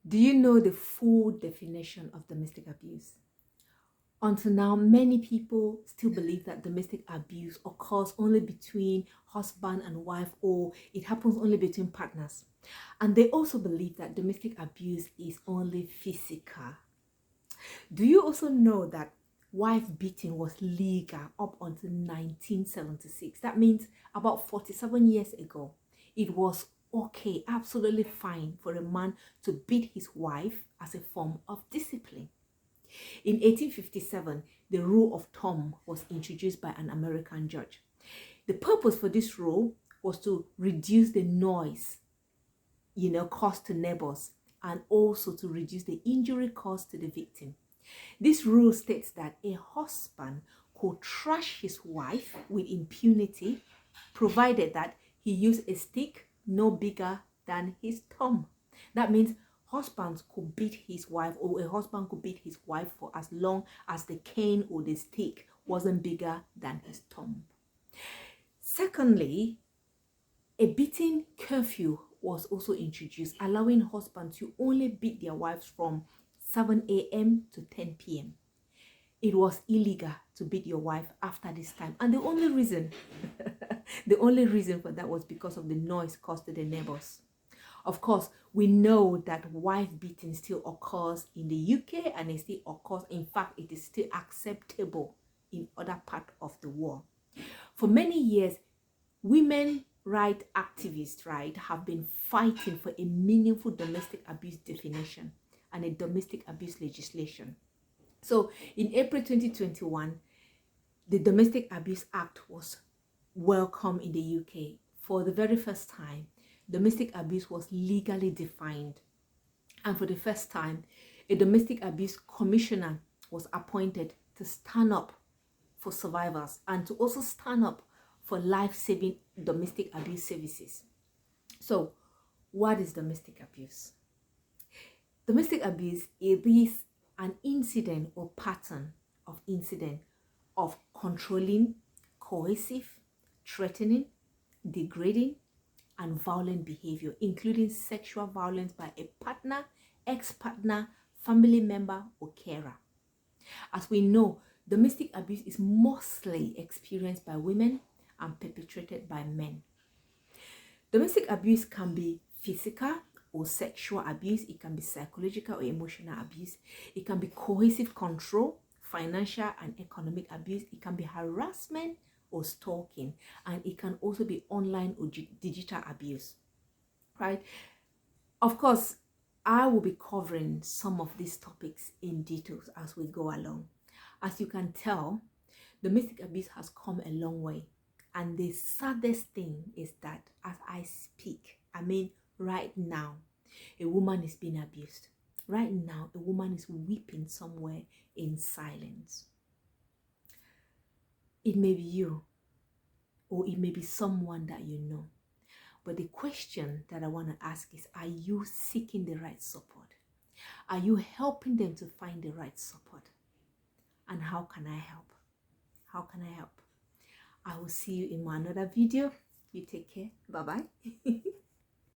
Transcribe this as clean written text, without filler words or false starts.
Do you know the full definition of domestic abuse? Until now, many people still believe that domestic abuse occurs only between husband and wife, or it happens only between partners. And they also believe that domestic abuse is only physical. Do you also know that wife beating was legal up until 1976? That means about 47 years ago. It was okay, absolutely fine for a man to beat his wife as a form of discipline. In 1857, the rule of thumb was introduced by an American judge. The purpose for this rule was to reduce the noise, caused to neighbors, and also to reduce the injury caused to the victim. This rule states that a husband could thrash his wife with impunity, provided that he used a stick no bigger than his thumb. That means husbands could beat his wife, or a husband could beat his wife for as long as the cane or the stick wasn't bigger than his thumb. Secondly, a beating curfew was also introduced, allowing husbands to only beat their wives from 7 a.m. to 10 p.m. It was illegal to beat your wife after this time. And the only reason for that was because of the noise caused to the neighbors. Of course, we know that wife beating still occurs in the UK, and it still occurs. In fact, it is still acceptable in other parts of the world. For many years, women rights activists, have been fighting for a meaningful domestic abuse definition and a domestic abuse legislation. So in April 2021, the Domestic Abuse Act was welcomed in the UK. For the very first time, domestic abuse was legally defined. And for the first time, a domestic abuse commissioner was appointed to stand up for survivors and to also stand up for life-saving domestic abuse services. So, what is domestic abuse? Domestic abuse is an incident or pattern of incident of controlling, coercive, threatening, degrading, and violent behavior, including sexual violence by a partner, ex-partner, family member, or carer. As we know, domestic abuse is mostly experienced by women and perpetrated by men. Domestic abuse can be physical or sexual abuse. It can be psychological or emotional abuse. It can be coercive control, financial and economic abuse. It can be harassment or stalking, and it can also be online or digital abuse, right? Of course, I will be covering some of these topics in details as we go along. As you can tell, domestic abuse has come a long way. And the saddest thing is that as I speak, right now, a woman is being abused. Right now, a woman is weeping somewhere in silence. It may be you, or it may be someone that you know. But the question that I want to ask is, are you seeking the right support? Are you helping them to find the right support? And how can I help? How can I help? I will see you in my another video. You take care. Bye-bye.